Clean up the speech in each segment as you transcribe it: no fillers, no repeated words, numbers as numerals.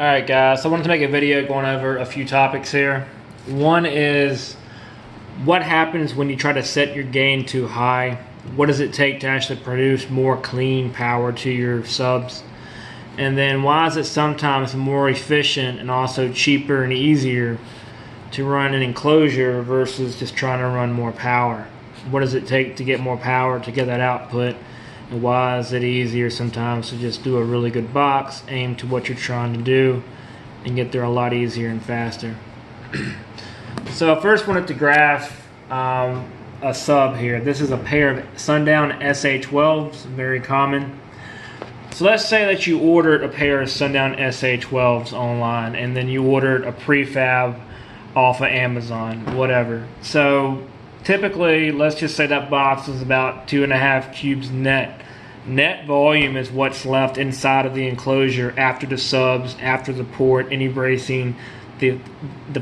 Alright guys, so I wanted to make a video going over a few topics here. One is what happens when you try to set your gain too high. What does it take to actually produce more clean power to your subs? And then why is it sometimes more efficient and also cheaper and easier to run an enclosure versus just trying to run more power? What does it take to get more power to get that output? And why is it easier sometimes to just do a really good box, aim to what you're trying to do, and get there a lot easier and faster? So I first wanted to graph a sub here. This is a pair of Sundown SA12s, very common. So let's say that you ordered a pair of Sundown SA12s online, and then you ordered a prefab off of Amazon, whatever. So typically, let's just say that box is about 2.5 cubes net. Net volume is what's left inside of the enclosure after the subs, after the port, any bracing. The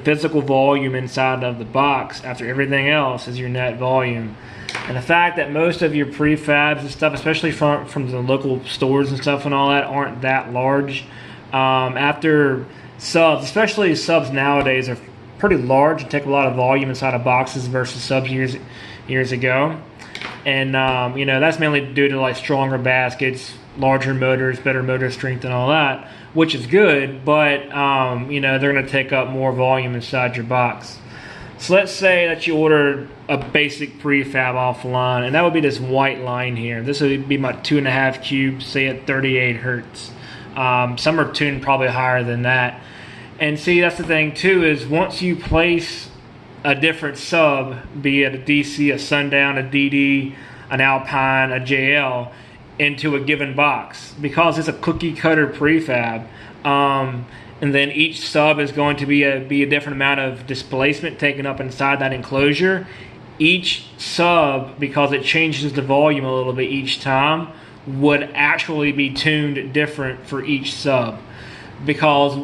physical volume inside of the box after everything else is your net volume. And the fact that most of your prefabs and stuff, especially from the local stores and stuff and all that, aren't that large. After subs, especially subs nowadays, are pretty large and take a lot of volume inside of boxes versus subs years ago. And you know, that's mainly due to like stronger baskets, larger motors, better motor strength and all that, which is good, but you know, they're going to take up more volume inside your box. So let's say that you ordered a basic prefab offline, and that would be this white line here. This would be about 2.5 cubes, say at 38 hertz. Some are tuned probably higher than that. And see, that's the thing too, is once you place a different sub, be it a DC, a Sundown, a DD, an Alpine, a JL, into a given box, because it's a cookie cutter prefab, and then each sub is going to be a different amount of displacement taken up inside that enclosure. Each sub, because it changes the volume a little bit each time, would actually be tuned different for each sub. Because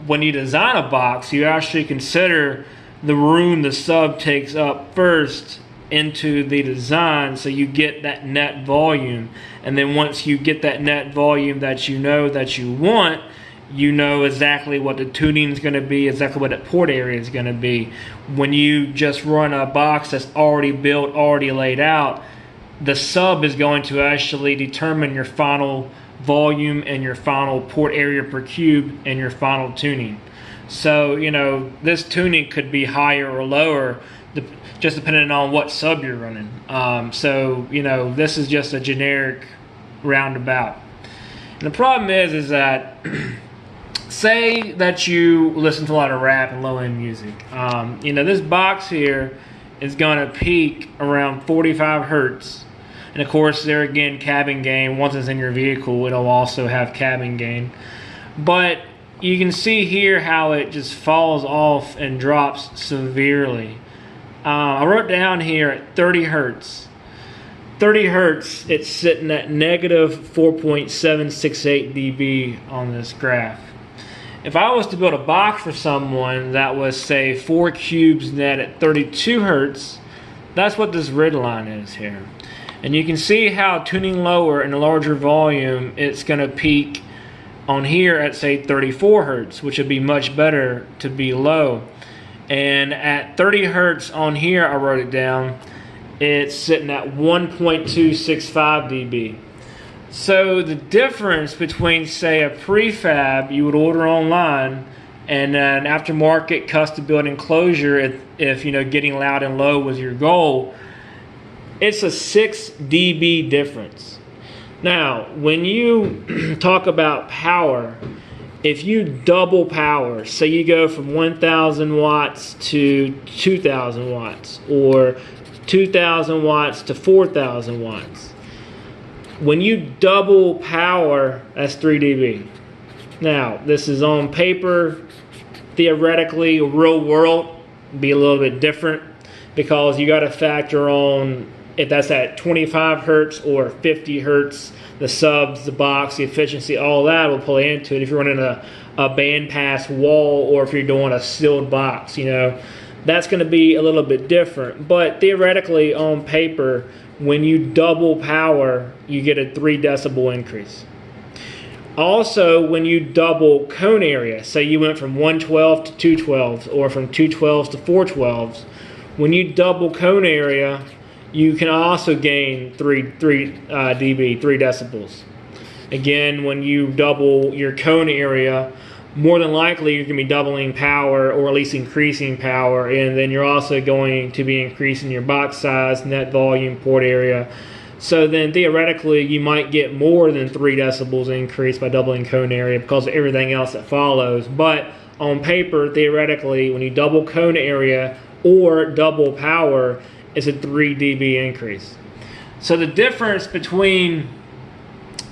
when you design a box, you actually consider the room the sub takes up first into the design, so you get that net volume. And then once you get that net volume that you want, you know exactly what the tuning is going to be, exactly what the port area is going to be. When you just run a box that's already built, already laid out, the sub is going to actually determine your final volume and your final port area per cube and your final tuning. So, you know, this tuning could be higher or lower just depending on what sub you're running. So, you know, this is just a generic roundabout. And the problem is that say that you listen to a lot of rap and low-end music. You know, this box here is going to peak around 45 hertz. And of course, there again, cabin gain. Once it's in your vehicle, it'll also have cabin gain. But you can see here how it just falls off and drops severely. I wrote down here at 30 hertz. 30 hertz, it's sitting at negative 4.768 dB on this graph. If I was to build a box for someone that was, say, 4 cubes net at 32 hertz, that's what this red line is here. And you can see how tuning lower and a larger volume, it's going to peak on here at, say, 34 hertz, which would be much better to be low. And at 30 hertz on here, I wrote it down, it's sitting at 1.265 dB. So the difference between, say, a prefab you would order online and an aftermarket custom built enclosure, if you know, getting loud and low was your goal, it's a 6 dB difference. Now, when you talk about power, if you double power, say you go from 1,000 watts to 2,000 watts, or 2,000 watts to 4,000 watts, when you double power, that's 3 dB. Now, this is on paper. Theoretically, real world, be a little bit different, because you got to factor on if that's at 25 hertz or 50 hertz, the subs, the box, the efficiency, all that will play into it. If you're running a bandpass wall, or if you're doing a sealed box, you know, that's going to be a little bit different. But theoretically, on paper, when you double power, you get a 3 decibel increase. Also, when you double cone area, say you went from 112 to 212 or from 212s to 412s, when you double cone area, you can also gain 3 dB, 3 decibels. Again, when you double your cone area, more than likely you're going to be doubling power or at least increasing power, and then you're also going to be increasing your box size, net volume, port area. So then theoretically you might get more than 3 decibels increase by doubling cone area because of everything else that follows. But on paper, theoretically, when you double cone area or double power, it's a 3 dB increase. So the difference between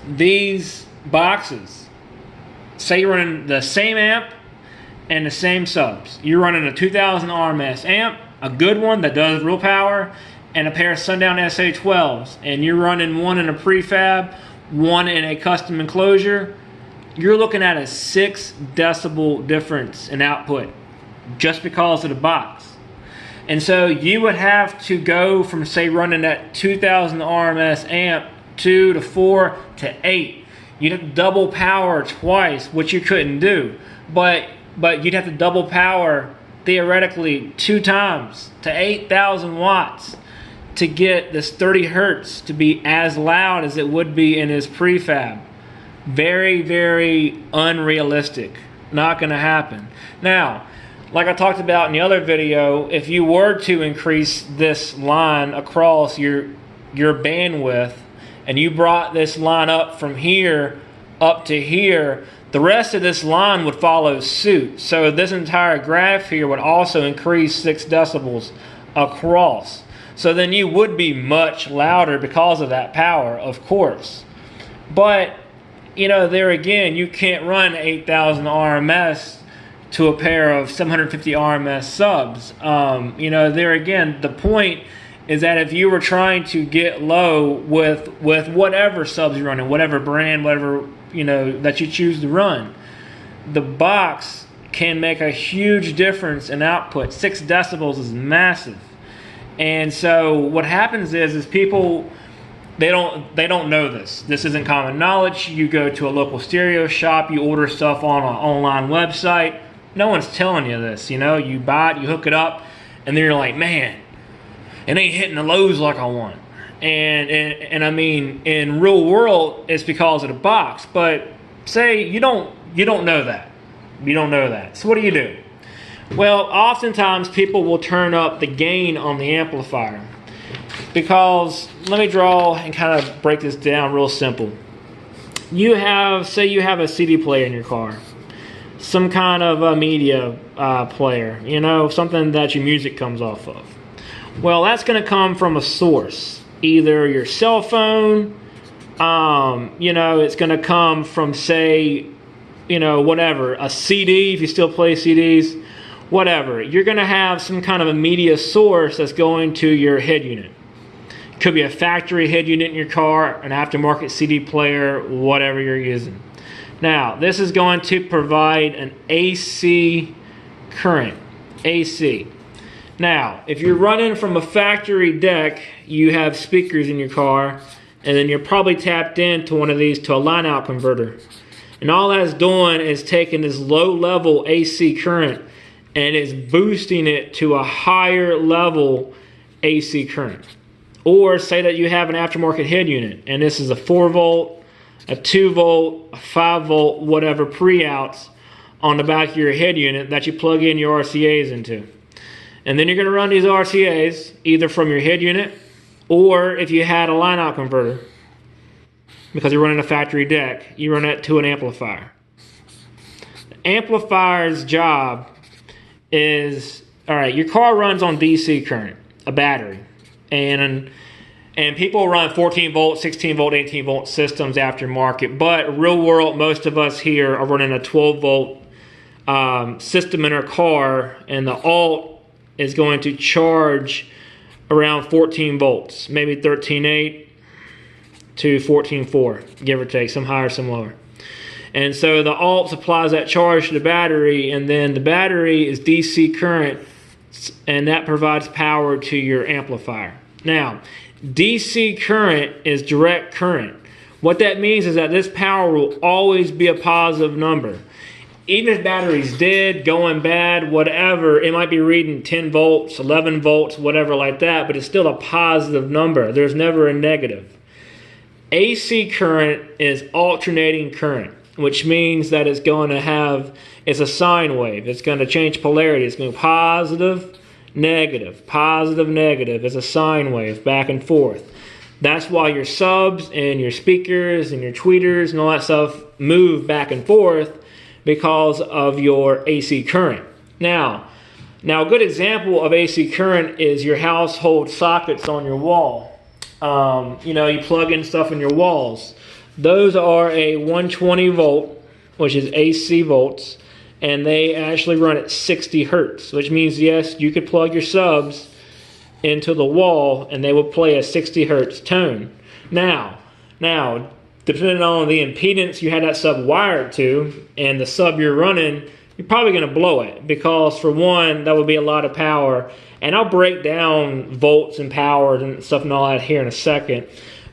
these boxes, say you're running the same amp and the same subs. You're running a 2000 RMS amp, a good one that does real power, and a pair of Sundown SA12s, and you're running one in a prefab, one in a custom enclosure, you're looking at a 6 decibel difference in output just because of the box. And so you would have to go from, say, running that 2000 RMS amp 2 to 4 to 8. You'd have to double power twice, which you couldn't do. But you'd have to double power theoretically 2 times to 8,000 watts to get this 30 hertz to be as loud as it would be in his prefab. Very, very unrealistic. Not going to happen. Now, like I talked about in the other video, if you were to increase this line across your bandwidth, and you brought this line up from here up to here, the rest of this line would follow suit. So this entire graph here would also increase 6 decibels across. So then you would be much louder because of that power, of course. But, you know, there again, you can't run 8,000 RMS to a pair of 750 RMS subs. You know, there again, the point is that if you were trying to get low with whatever subs you're running, whatever brand, whatever, you know, that you choose to run, the box can make a huge difference in output. 6 decibels is massive. And so what happens is people, they don't know this. This isn't common knowledge. You go to a local stereo shop, you order stuff on an online website. No one's telling you this, you know. You buy it, you hook it up, and then you're like, man, it ain't hitting the lows like I want. And I mean, in real world, it's because of the box. But say you don't know that. You don't know that. So what do? Well, oftentimes people will turn up the gain on the amplifier. Because, let me draw and kind of break this down real simple. Say you have a CD player in your car. Some kind of a media player. You know, something that your music comes off of. Well, that's going to come from a source. Either your cell phone, you know, it's going to come from, say, you know, whatever, a CD, if you still play CDs, whatever. You're going to have some kind of a media source that's going to your head unit. It could be a factory head unit in your car, an aftermarket CD player, whatever you're using. Now, this is going to provide an AC current, AC. Now, if you're running from a factory deck, you have speakers in your car, and then you're probably tapped into one of these to a line-out converter. And all that's doing is taking this low-level AC current and it's boosting it to a higher level AC current. Or say that you have an aftermarket head unit, and this is a 4-volt, a 2-volt, a 5-volt, whatever pre-outs on the back of your head unit that you plug in your RCAs into. And then you're going to run these RCAs either from your head unit or if you had a line-out converter, because you're running a factory deck, you run that to an amplifier. The amplifier's job is, all right, your car runs on DC current, a battery. And people run 14 volt, 16 volt, 18 volt systems aftermarket, but real world, most of us here are running a 12 volt system in our car, and the alt is going to charge around 14 volts, maybe 13.8 to 14.4, give or take, some higher, some lower. And so the alt supplies that charge to the battery, and then the battery is DC current, and that provides power to your amplifier. Now, DC current is direct current, What that means is that this power will always be a positive number. Even if battery's dead, going bad, whatever, it might be reading 10 volts, 11 volts, whatever like that, but it's still a positive number. There's never a negative. AC current is alternating current, which means that it's going to have, it's a sine wave. It's going to change polarity. It's going to be positive, negative, positive, negative. It's a sine wave back and forth. That's why your subs and your speakers and your tweeters and all that stuff move back and forth, because of your AC current. Now a good example of AC current is your household sockets on your wall. You plug in stuff in your walls. Those are a 120 volt, which is AC volts, and they actually run at 60 hertz, which means, yes, you could plug your subs into the wall and they will play a 60 hertz tone. Now, depending on the impedance you had that sub wired to and the sub you're running, you're probably going to blow it, because for one, that would be a lot of power. And I'll break down volts and power and stuff and all that here in a second.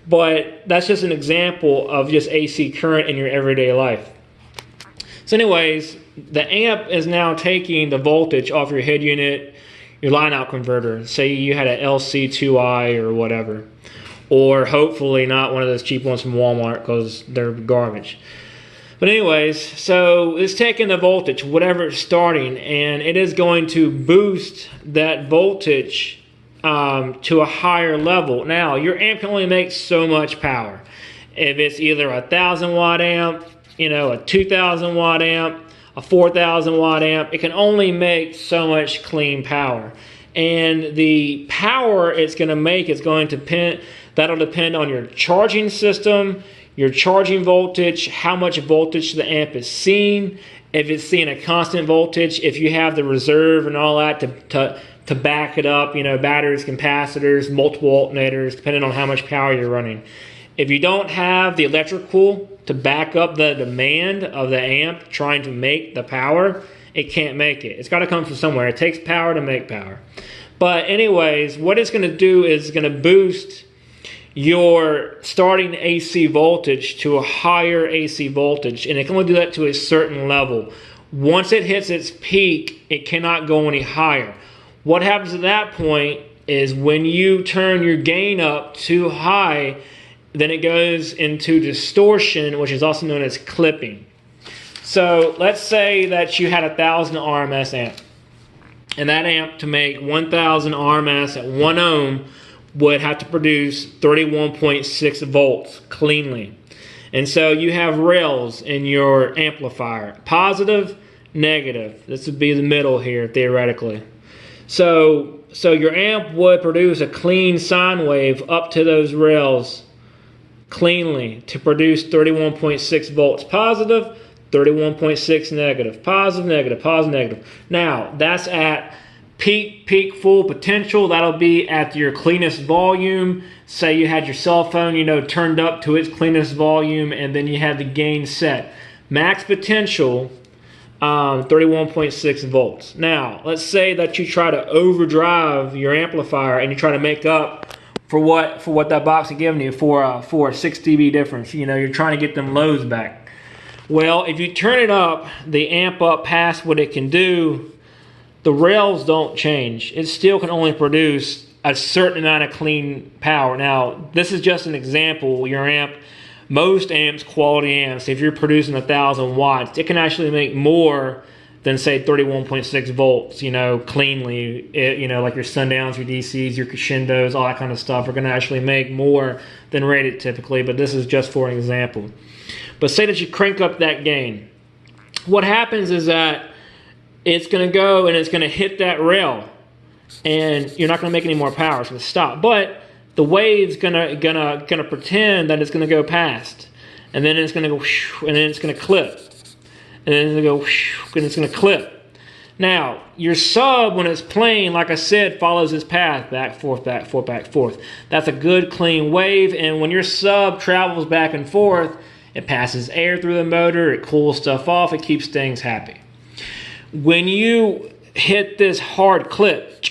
But that's just an example of just AC current in your everyday life. So anyways, the amp is now taking the voltage off your head unit, your line out converter. Say you had an LC2I or whatever. Or hopefully not one of those cheap ones from Walmart, because they're garbage. But anyways, so it's taking the voltage, whatever it's starting, and it is going to boost that voltage to a higher level. Now, your amp can only make so much power. If it's either a 1,000 watt amp, a 2,000 watt amp, a 4,000 watt amp, it can only make so much clean power. And the power it's going to make is going to depend. That'll depend on your charging system, your charging voltage, how much voltage the amp is seeing, if it's seeing a constant voltage, if you have the reserve and all that to back it up, batteries, capacitors, multiple alternators, depending on how much power you're running. If you don't have the electrical to back up the demand of the amp trying to make the power, it can't make it. It's got to come from somewhere. It takes power to make power. But anyways, what it's going to do is it's going to boost your starting AC voltage to a higher AC voltage, and it can only do that to a certain level. Once it hits its peak, it cannot go any higher. What happens at that point is when you turn your gain up too high, then it goes into distortion, which is also known as clipping. So let's say that you had a 1,000 RMS amp, and that amp, to make 1,000 RMS at 1 ohm, would have to produce 31.6 volts cleanly. And so you have rails in your amplifier, positive, negative. This would be the middle here, theoretically. So your amp would produce a clean sine wave up to those rails cleanly to produce 31.6 volts positive, 31.6 negative, positive, negative, positive, negative. Now, that's at peak full potential. That'll be at your cleanest volume. Say you had your cell phone, turned up to its cleanest volume, and then you had the gain set. Max potential, 31.6 volts. Now, let's say that you try to overdrive your amplifier and you try to make up for what that box is giving you for a 6 dB difference. You're trying to get them lows back. Well, if you turn it up, the amp up past what it can do, the rails don't change. It still can only produce a certain amount of clean power. Now, this is just an example. Your amp, most amps, quality amps, if you're producing 1,000 watts, it can actually make more than, say, 31.6 volts, cleanly. Like your Sundowns, your DCs, your Crescendos, all that kind of stuff are going to actually make more than rated typically, but this is just for an example. But say that you crank up that gain. What happens is that it's going to go and it's going to hit that rail, and you're not going to make any more power. It's going to stop. But the wave's gonna pretend that it's going to go past, and then it's going to go, and then it's going to clip, and then it's going to go, and it's going to clip. Now, your sub, when it's playing, like I said, follows this path, back, forth, back, forth, back, forth. That's a good, clean wave, and when your sub travels back and forth, it passes air through the motor, it cools stuff off, it keeps things happy. When you hit this hard clip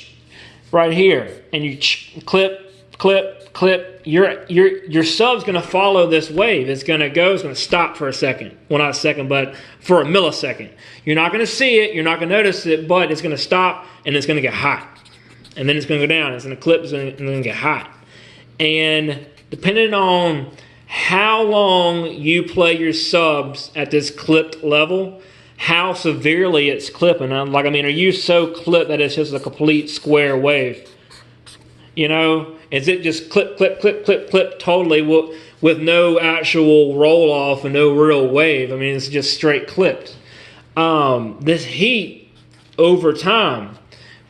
right here, and you clip, clip, clip, your sub's going to follow this wave. It's going to stop for a second. Well, not a second, but for a millisecond. You're not going to see it, you're not going to notice it, but it's going to stop and it's going to get hot. And then it's going to go down. It's going to clip, it's going to get hot. And depending on how long you play your subs at this clipped level, how severely it's clipping. Like, I mean, are you so clipped that it's just a complete square wave? You know, is it just clip, clip, clip, clip, clip totally with no actual roll off and no real wave? I mean, it's just straight clipped. This heat over time,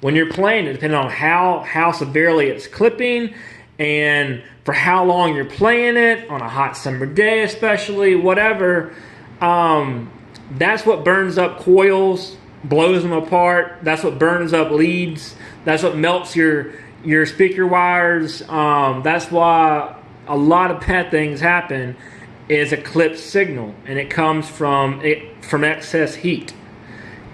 when you're playing it, depending on how severely it's clipping and for how long you're playing it, on a hot summer day especially, whatever, that's what burns up coils, blows them apart. That's what burns up leads. That's what melts your speaker wires. That's why a lot of bad things happen, is a clipped signal, and it comes from excess heat.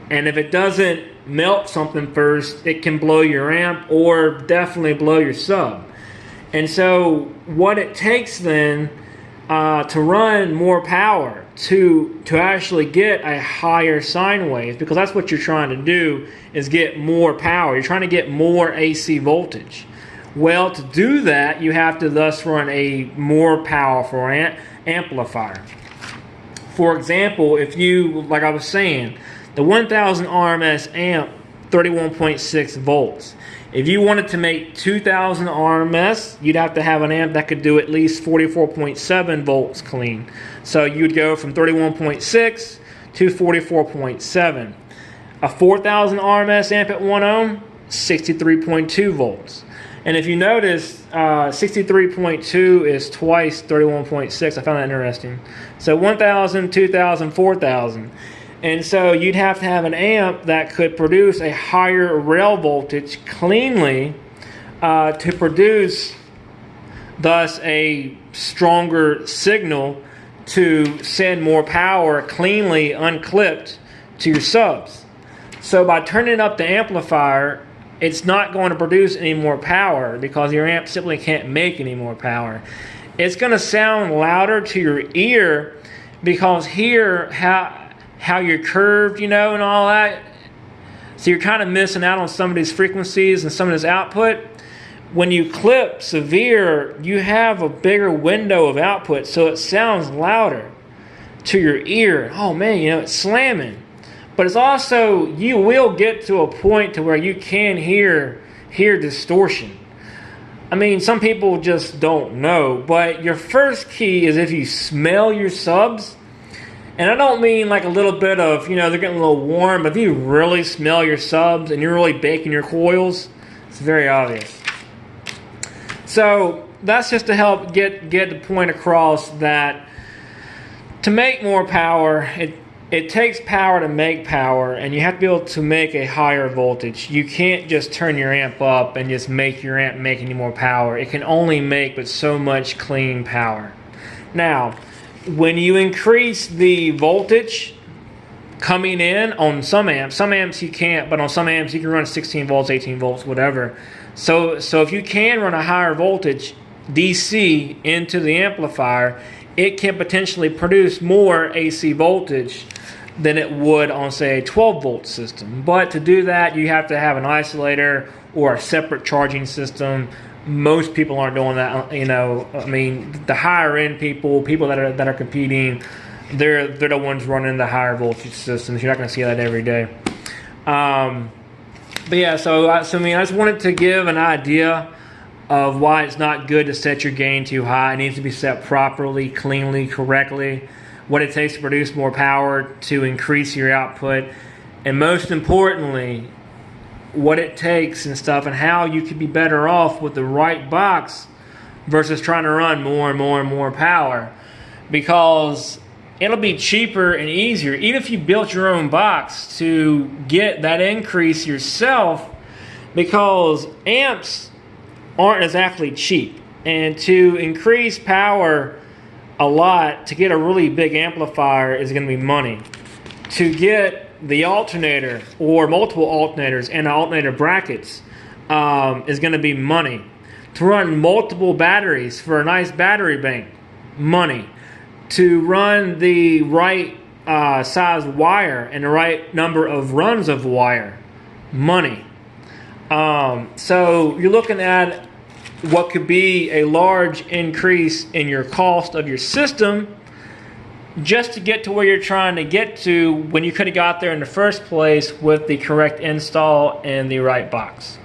And if it doesn't melt something first, it can blow your amp or definitely blow your sub. And so what it takes then to run more power, to actually get a higher sine wave, because that's what you're trying to do, is get more power. You're trying to get more AC voltage. Well, to do that, you have to thus run a more powerful amplifier. For example, if you, like I was saying, the 1000 RMS amp, 31.6 volts. If you wanted to make 2000 RMS, you'd have to have an amp that could do at least 44.7 volts clean. So you'd go from 31.6 to 44.7. A 4000 RMS amp at 1 ohm, 63.2 volts. And if you notice, 63.2 is twice 31.6. I found that interesting. So 1000, 2000, 4000. And so you'd have to have an amp that could produce a higher rail voltage cleanly to produce thus a stronger signal to send more power cleanly, unclipped, to your subs. So by turning up the amplifier, it's not going to produce any more power because your amp simply can't make any more power. It's going to sound louder to your ear because here, how you're curved, you know, and all that. So you're kind of missing out on some of these frequencies and some of this output. When you clip severe, you have a bigger window of output, so it sounds louder to your ear. Oh man, you know, it's slamming. But it's also, you will get to a point to where you can hear distortion. I mean, some people just don't know, but your first key is if you smell your subs. And I don't mean like a little bit of, you know, they're getting a little warm, but if you really smell your subs and you're really baking your coils, it's very obvious. So that's just to help get the point across that to make more power, it takes power to make power, and you have to be able to make a higher voltage. You can't just turn your amp up and just make your amp make any more power. It can only make but so much clean power. Now, when you increase the voltage coming in on some amps you can't, but on some amps you can run 16 volts, 18 volts, whatever. So if you can run a higher voltage DC into the amplifier, it can potentially produce more AC voltage than it would on, say, a 12 volt system. But to do that, you have to have an isolator or a separate charging system. Most people aren't doing that, you know. I mean, the higher end people that are competing, they're the ones running the higher voltage systems. You're not going to see that every day. But yeah, so I just wanted to give an idea of why it's not good to set your gain too high. It needs to be set properly, cleanly, correctly. What it takes to produce more power, to increase your output, and most importantly, what it takes and stuff, and how you could be better off with the right box versus trying to run more and more and more power, because it'll be cheaper and easier, even if you built your own box, to get that increase yourself, because amps aren't exactly cheap, and to increase power a lot, to get a really big amplifier, is going to be money. To get the alternator or multiple alternators and alternator brackets is going to be money. To run multiple batteries for a nice battery bank, money. To run the right size wire and the right number of runs of wire, money. So you're looking at what could be a large increase in your cost of your system just to get to where you're trying to get to when you could have got there in the first place with the correct install and the right box.